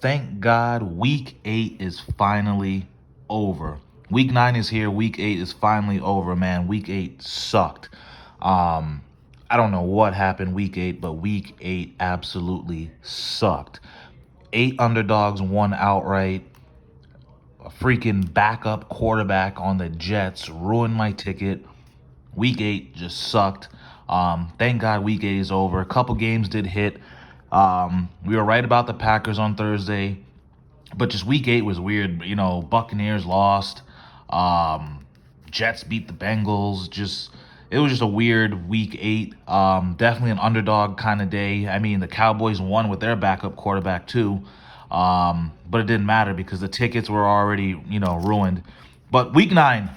thank God week 8 is finally over. Week 9 is here. Week 8 is finally over, man. Week 8 sucked. I don't know what happened week 8, but week 8 absolutely sucked. 8 underdogs won outright. A freaking backup quarterback on the Jets ruined my ticket. Week 8 just sucked. Thank God week 8 is over. A couple games did hit. We were right about the Packers on Thursday, but just week 8 was weird. You know, Buccaneers lost. Jets beat the Bengals. It was just a weird week 8. Definitely an underdog kind of day. I mean, the Cowboys won with their backup quarterback too. But it didn't matter because the tickets were already, ruined. But week 9,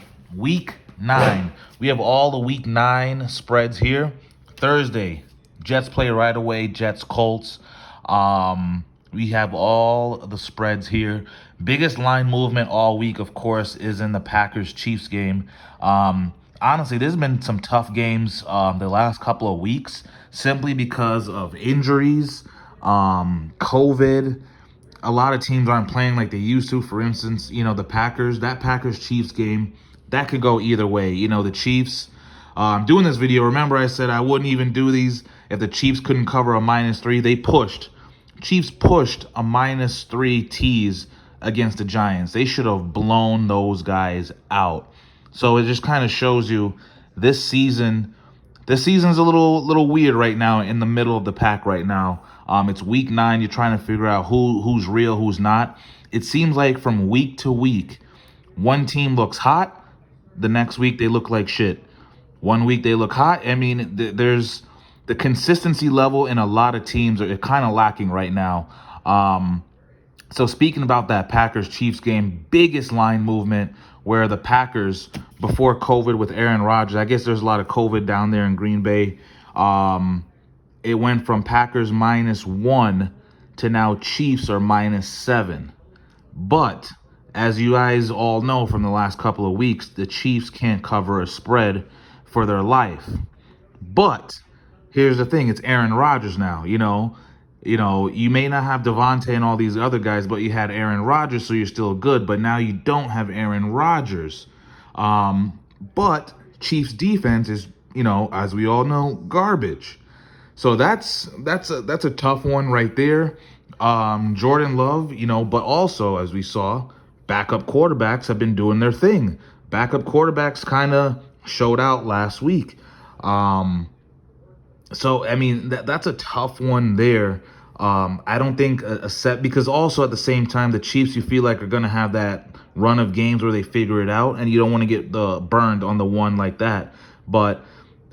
we have all the week 9 spreads here. Thursday, Jets play right away. Jets, Colts. We have all the spreads here. Biggest line movement all week, of course, is in the Packers-Chiefs game. Honestly, there's been some tough games the last couple of weeks simply because of injuries, COVID. A lot of teams aren't playing like they used to. For instance, the Packers-Chiefs game, that could go either way. The Chiefs, doing this video, remember I said I wouldn't even do these if the Chiefs couldn't cover a -3. Chiefs pushed a -3 tease against the Giants. They should have blown those guys out. So it just kind of shows you this season's a little weird right now, in the middle of the pack right now. It's week 9. You're trying to figure out who's real, who's not. It seems like from week to week, one team looks hot, the next week they look like shit. One week they look hot. I mean, there's the consistency level in a lot of teams are kind of lacking right now. So speaking about that Packers-Chiefs game, biggest line movement where the Packers, before COVID with Aaron Rodgers, I guess there's a lot of COVID down there in Green Bay. It went from Packers -1 to now Chiefs are -7. But as you guys all know from the last couple of weeks, the Chiefs can't cover a spread for their life. But here's the thing, it's Aaron Rodgers now, you may not have Devontae and all these other guys, but you had Aaron Rodgers, so you're still good. But now you don't have Aaron Rodgers. But Chiefs defense is, as we all know, garbage. So that's a tough one right there. Jordan Love, but also, as we saw, backup quarterbacks have been doing their thing. Backup quarterbacks kind of showed out last week. So, I mean, that's a tough one there. I don't think a set, because also at the same time, the Chiefs, you feel like, are going to have that run of games where they figure it out, and you don't want to get burned on the one like that. But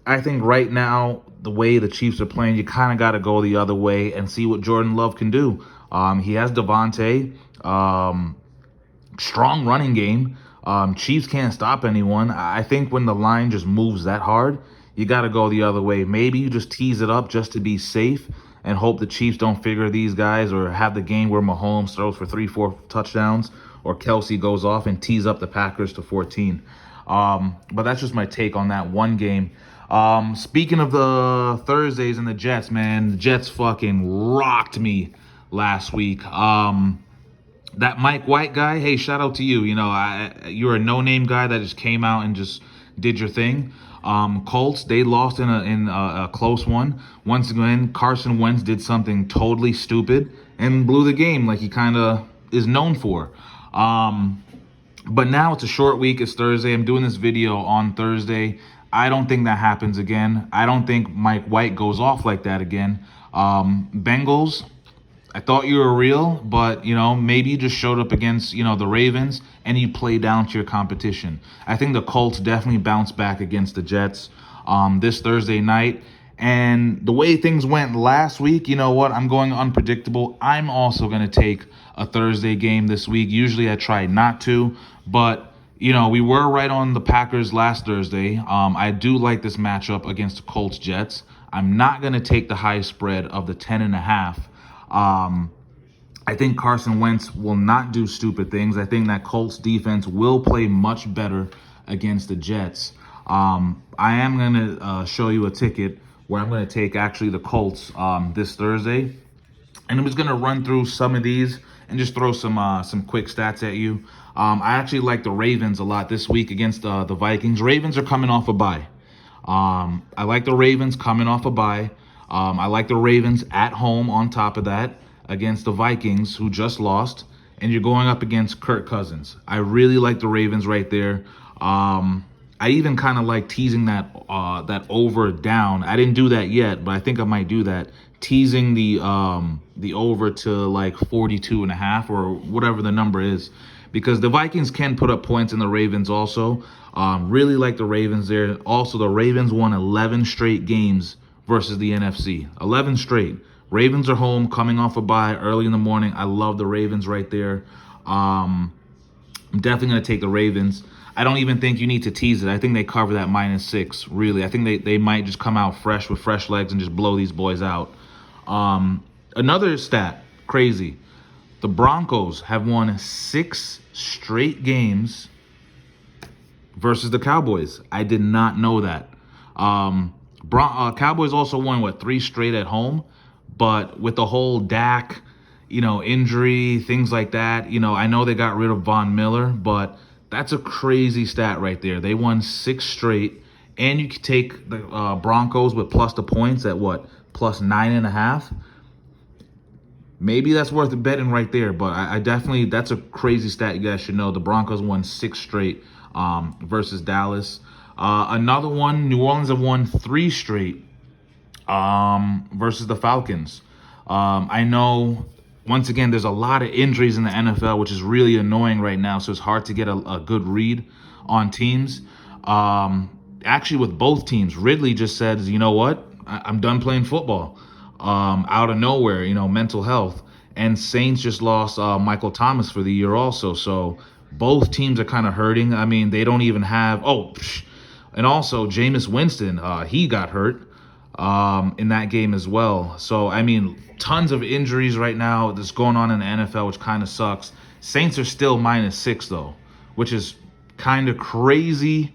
I think right now, the way the Chiefs are playing, you kind of got to go the other way and see what Jordan Love can do. He has Devontae, strong running game. Chiefs can't stop anyone. I think when the line just moves that hard, you got to go the other way. Maybe you just tease it up just to be safe and hope the Chiefs don't figure these guys, or have the game where Mahomes throws for 3-4 touchdowns, or Kelsey goes off and tease up the Packers to 14. But that's just my take on that one game. Speaking of the Thursdays and the Jets, man, the Jets fucking rocked me last week. That Mike White guy, hey, shout out to you. You're a no-name guy that just came out and just did your thing. Colts, they lost in a close one. Once again, Carson Wentz did something totally stupid and blew the game like he kind of is known for. But now it's a short week. It's Thursday. I'm doing this video on Thursday. I don't think that happens again. I don't think Mike White goes off like that again. Bengals, I thought you were real, but, maybe you just showed up against, the Ravens and you play down to your competition. I think the Colts definitely bounced back against the Jets this Thursday night. And the way things went last week, you know what? I'm going unpredictable. I'm also going to take a Thursday game this week. Usually I try not to, but, we were right on the Packers last Thursday. I do like this matchup against the Colts Jets. I'm not going to take the high spread of the 10.5. I think Carson Wentz will not do stupid things. I think that Colts defense will play much better against the Jets. I am going to show you a ticket where I'm going to take actually the Colts this Thursday. And I'm just gonna run through some of these and just throw some quick stats at you. I actually like the Ravens a lot this week against the Vikings. Ravens are coming off a bye. I like the Ravens coming off a bye. I like the Ravens at home on top of that against the Vikings, who just lost. And you're going up against Kirk Cousins. I really like the Ravens right there. I even kind of like teasing that over down. I didn't do that yet, but I think I might do that. Teasing the over to like 42.5 or whatever the number is, because the Vikings can put up points in the Ravens also. Really like the Ravens there. Also, the Ravens won 11 straight games versus the NFC. 11 straight. Ravens are home, coming off a bye early in the morning. I love the Ravens right there. I'm definitely going to take the Ravens. I don't even think you need to tease it. I think they cover that -6, really. I think they might just come out fresh with fresh legs and just blow these boys out. Another stat, crazy. The Broncos have won 6 straight games versus the Cowboys. I did not know that. Cowboys also won, 3 straight at home? But with the whole Dak, injury, things like that, I know they got rid of Von Miller, but that's a crazy stat right there. They won 6 straight, and you can take the Broncos with plus the points at what? Plus 9.5? Maybe that's worth betting right there, but I definitely, that's a crazy stat you guys should know. The Broncos won 6 straight versus Dallas. Another one, New Orleans have won 3 straight versus the Falcons. I know, once again, there's a lot of injuries in the NFL, which is really annoying right now, so it's hard to get a good read on teams. Actually, with both teams, Ridley just says, you know what? I'm done playing football. Out of nowhere, mental health. And Saints just lost Michael Thomas for the year also, so both teams are kind of hurting. I mean, they don't even have... And also, Jameis Winston, he got hurt in that game as well. So, I mean, tons of injuries right now that's going on in the NFL, which kind of sucks. Saints are still -6, though, which is kind of crazy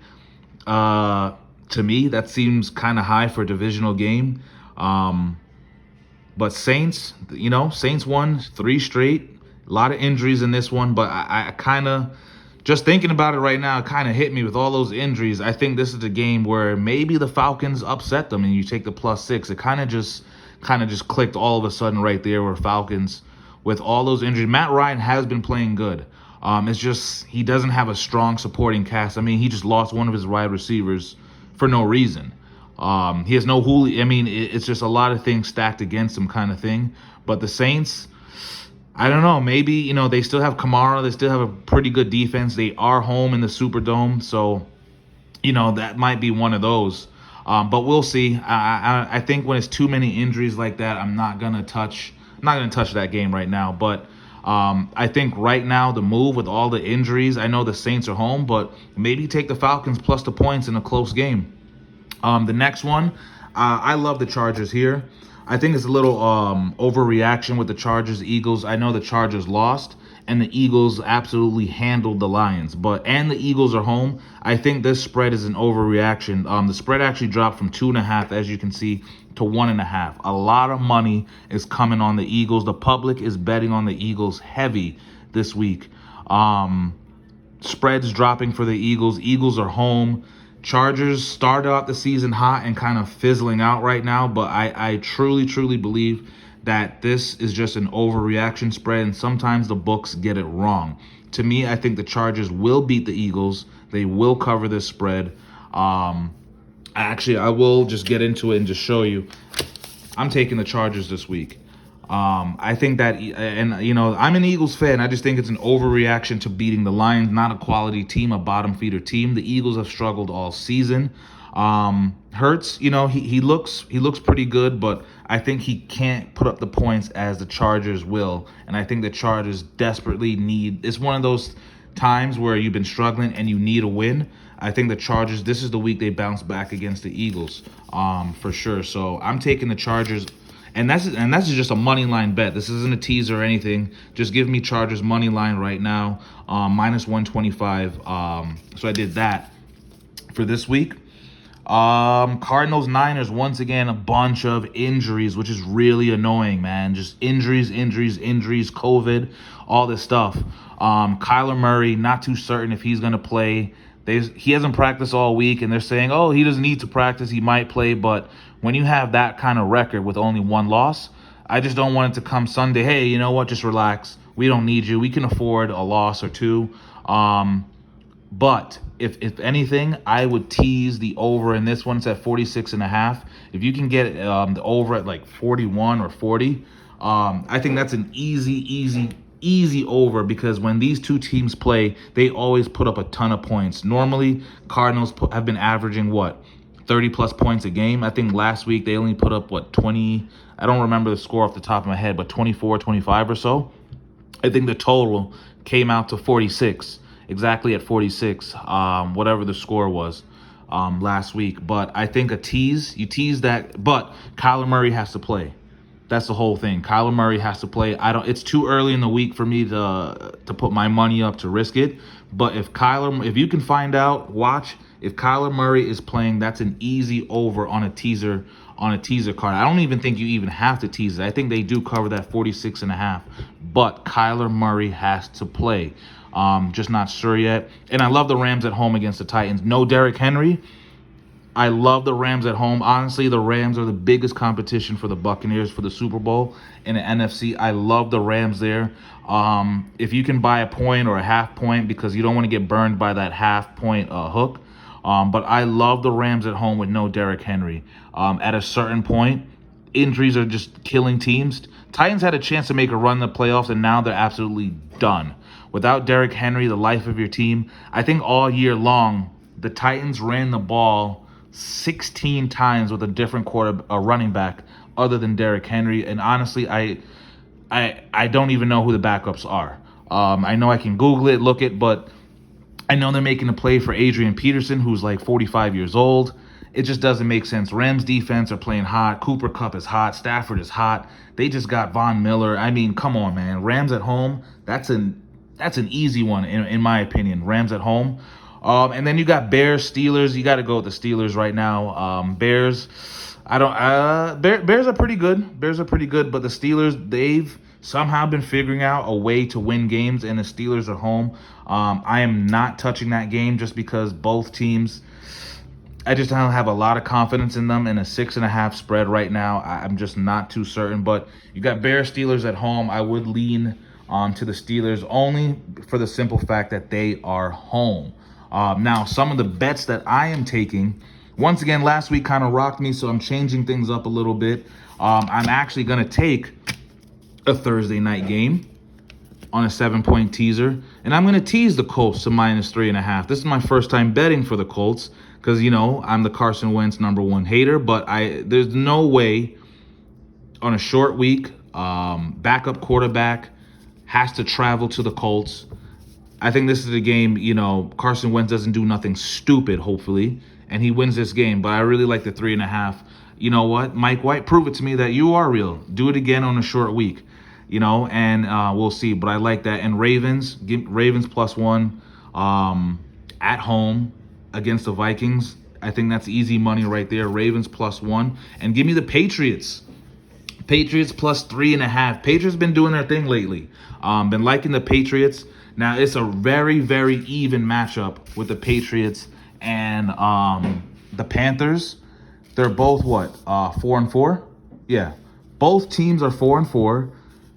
to me. That seems kind of high for a divisional game. But Saints, Saints won 3 straight. A lot of injuries in this one, but I kind of... Just thinking about it right now, it kind of hit me with all those injuries. I think this is a game where maybe the Falcons upset them and you take the +6. It kind of just clicked all of a sudden right there where Falcons, with all those injuries. Matt Ryan has been playing good. It's just he doesn't have a strong supporting cast. I mean, he just lost one of his wide receivers for no reason. He has no Julio. I mean, it's just a lot of things stacked against him kind of thing. But the Saints... I don't know. Maybe, they still have Kamara. They still have a pretty good defense. They are home in the Superdome. So, that might be one of those. But we'll see. I think when it's too many injuries like that, I'm not going to touch that game right now. But I think right now the move with all the injuries, I know the Saints are home, but maybe take the Falcons plus the points in a close game. The next one, I love the Chargers here. I think it's a little overreaction with the Chargers, Eagles. I know the Chargers lost, and the Eagles absolutely handled the Lions. And the Eagles are home. I think this spread is an overreaction. The spread actually dropped from 2.5, as you can see, to 1.5. A lot of money is coming on the Eagles. The public is betting on the Eagles heavy this week. Spreads dropping for the Eagles. Eagles are home. Chargers started out the season hot and kind of fizzling out right now, but I truly, truly believe that this is just an overreaction spread, and sometimes the books get it wrong. To me, I think the Chargers will beat the Eagles. They will cover this spread. Actually, I will just get into it and just show you. I'm taking the Chargers this week. I think that, and I'm an Eagles fan. I just think it's an overreaction to beating the Lions, not a quality team, a bottom feeder team. The Eagles have struggled all season. Hurts, he looks pretty good, but I think he can't put up the points as the Chargers will. And I think the Chargers desperately need, it's one of those times where you've been struggling and you need a win. I think the Chargers, this is the week they bounce back against the Eagles, for sure. So I'm taking the Chargers. And that's just a money line bet. This isn't a teaser or anything. Just give me Chargers money line right now, -125. So I did that for this week. Cardinals, Niners, once again, a bunch of injuries, which is really annoying, man. Just injuries, COVID, all this stuff. Kyler Murray, not too certain if he's going to play. He hasn't practiced all week, and they're saying, oh, he doesn't need to practice. He might play. But when you have that kind of record with only one loss, I just don't want it to come Sunday. Hey, you know what? Just relax. We don't need you. We can afford a loss or two. But if anything, I would tease the over in this one. It's at 46.5. If you can get the over at like 41 or 40, I think that's an easy over, because when these two teams play, they always put up a ton of points. Normally, Cardinals have been averaging, 30 plus points a game. I think last week they only put up, 20, I don't remember the score off the top of my head, but 24, 25 or so. I think the total came out to 46, exactly at 46, whatever the score was last week. But I think you tease that, but Kyler Murray has to play. That's the whole thing. Kyler Murray has to play. It's too early in the week for me to put my money up to risk it. But if you can find out, watch. If Kyler Murray is playing, that's an easy over on a teaser card. I don't even think you even have to tease it. I think they do cover that 46.5. But Kyler Murray has to play. Just not sure yet. And I love the Rams at home against the Titans. No Derrick Henry. I love the Rams at home. Honestly, the Rams are the biggest competition for the Buccaneers for the Super Bowl in the NFC. I love the Rams there. If you can buy a point or a half point, because you don't want to get burned by that half point hook. But I love the Rams at home with no Derrick Henry. At a certain point, injuries are just killing teams. Titans had a chance to make a run in the playoffs, and now they're absolutely done. Without Derrick Henry, the life of your team, I think all year long, the Titans ran the ball 16 times with a different running back other than Derrick Henry. And honestly, I don't even know who the backups are. I know I can Google it, look it, but I know they're making a play for Adrian Peterson, who's like 45 years old. It just doesn't make sense. Rams defense are playing hot. Cooper Kupp is hot. Stafford is hot. They just got Von Miller. I mean, come on, man. Rams at home, that's an easy one in my opinion. Rams at home. And then you got Bears, Steelers. You got to go with the Steelers right now. Bears, Bears are pretty good. Bears are pretty good, but the Steelers, they've somehow been figuring out a way to win games, and the Steelers are home. I am not touching that game just because both teams, I just don't have a lot of confidence in them, in a 6.5 spread right now. I'm just not too certain, but you got Bears, Steelers at home. I would lean to the Steelers only for the simple fact that they are home. Now, some of the bets that I am taking, once again, last week kind of rocked me, so I'm changing things up a little bit. I'm actually going to take a Thursday night game on a 7-point teaser, and I'm going to tease the Colts to -3.5. This is my first time betting for the Colts because, I'm the Carson Wentz #1 hater, but there's no way on a short week, backup quarterback has to travel to the Colts. I think this is a game, Carson Wentz doesn't do nothing stupid, hopefully, and he wins this game. But I really like the 3.5. You know what? Mike White, prove it to me that you are real. Do it again on a short week, and we'll see. But I like that. And Ravens +1 at home against the Vikings. I think that's easy money right there. Ravens +1. And give me the Patriots. Patriots +3.5. Patriots been doing their thing lately. Been liking the Patriots. Now, it's a very, very even matchup with the Patriots and the Panthers. They're both, 4-4? Yeah. Both teams are 4-4.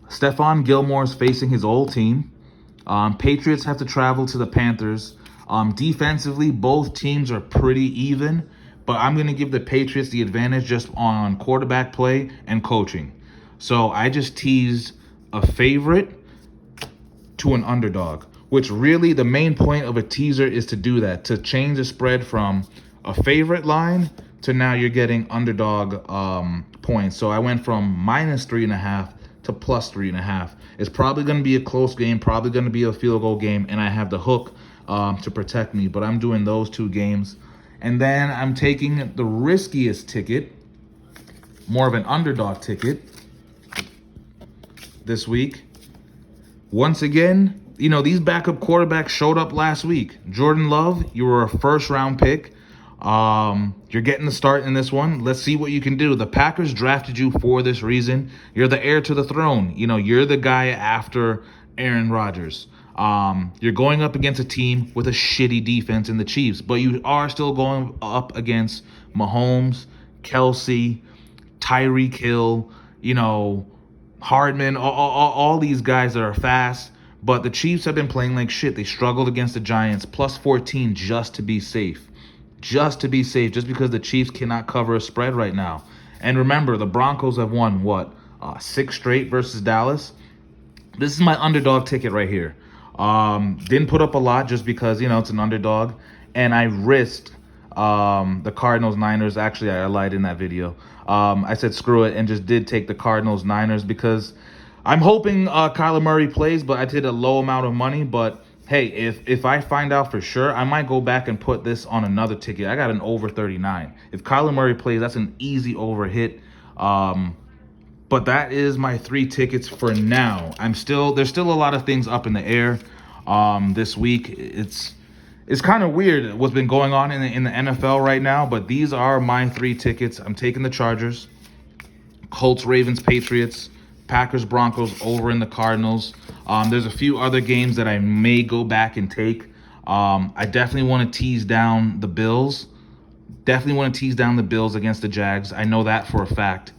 Stephon Gilmore is facing his old team. Patriots have to travel to the Panthers. Defensively, both teams are pretty even, but I'm going to give the Patriots the advantage just on quarterback play and coaching. So I just teased a favorite to an underdog, which really the main point of a teaser is to do that, to change the spread from a favorite line to now you're getting underdog points. So I went from -3.5 to +3.5. It's probably going to be a close game, probably going to be a field goal game, and I have the hook to protect me, but I'm doing those two games. And then I'm taking the riskiest ticket, more of an underdog ticket this week. Once again, these backup quarterbacks showed up last week. Jordan Love, you were a first-round pick. You're getting the start in this one. Let's see what you can do. The Packers drafted you for this reason. You're the heir to the throne. You know, you're the guy after Aaron Rodgers. You're going up against a team with a shitty defense in the Chiefs, but you are still going up against Mahomes, Kelsey, Tyreek Hill, you know, Hardman, all these guys that are fast. But the Chiefs have been playing like shit. They struggled against the Giants, plus 14 just to be safe. Just to be safe, just because the Chiefs cannot cover a spread right now. And remember, the Broncos have won, what, 6 straight versus Dallas? This is my underdog ticket right here. Didn't put up a lot just because, you know, it's an underdog. And I risked the Cardinals-Niners. Actually, I lied in that video. I said screw it and just did take the Cardinals-Niners because I'm hoping Kyler Murray plays, but I did a low amount of money. But hey, if I find out for sure, I might go back and put this on another ticket. I got an over 39. If Kyler Murray plays, that's an easy over hit. But that is my 3 tickets for now. There's still a lot of things up in the air this week. It's kind of weird what's been going on in the NFL right now, but these are my 3 tickets. I'm taking the Chargers, Colts, Ravens, Patriots, Packers, Broncos over in the Cardinals. There's a few other games that I may go back and take. I definitely want to tease down the Bills. Definitely want to tease down the Bills against the Jags. I know that for a fact.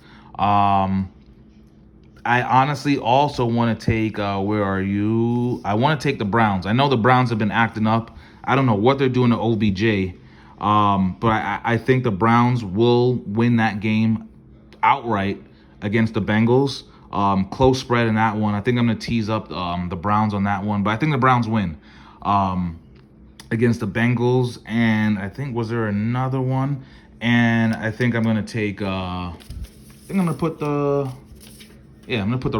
I honestly also want to take, where are you? I want to take the Browns. I know the Browns have been acting up. I don't know what they're doing to OBJ. But I think the Browns will win that game outright against the Bengals. Close spread in that one. I think I'm going to tease up the Browns on that one. But I think the Browns win against the Bengals. And I think, was there another one? And I think I'm going to take, I'm going to put the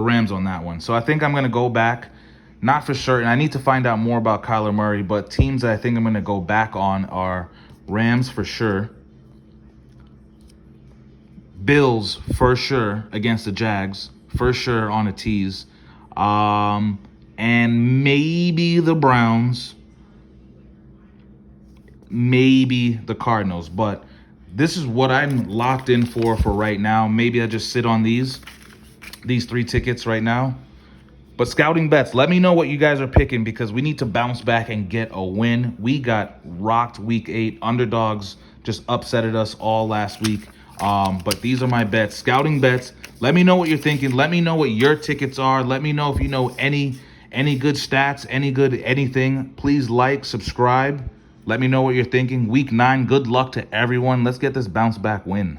Rams on that one. So I think I'm going to go back. Not for certain. I need to find out more about Kyler Murray. But teams that I think I'm going to go back on are Rams for sure. Bills for sure against the Jags. For sure on a tease. And maybe the Browns. Maybe the Cardinals. But this is what I'm locked in for right now. Maybe I just sit on these 3 tickets right now. But Scouting Bets, let me know what you guys are picking because we need to bounce back and get a win. We got rocked week 8. Underdogs just upsetted us all last week. But these are my bets. Scouting Bets, let me know what you're thinking. Let me know what your tickets are. Let me know if you know any good stats, any good anything. Please like, subscribe. Let me know what you're thinking. Week 9, good luck to everyone. Let's get this bounce back win.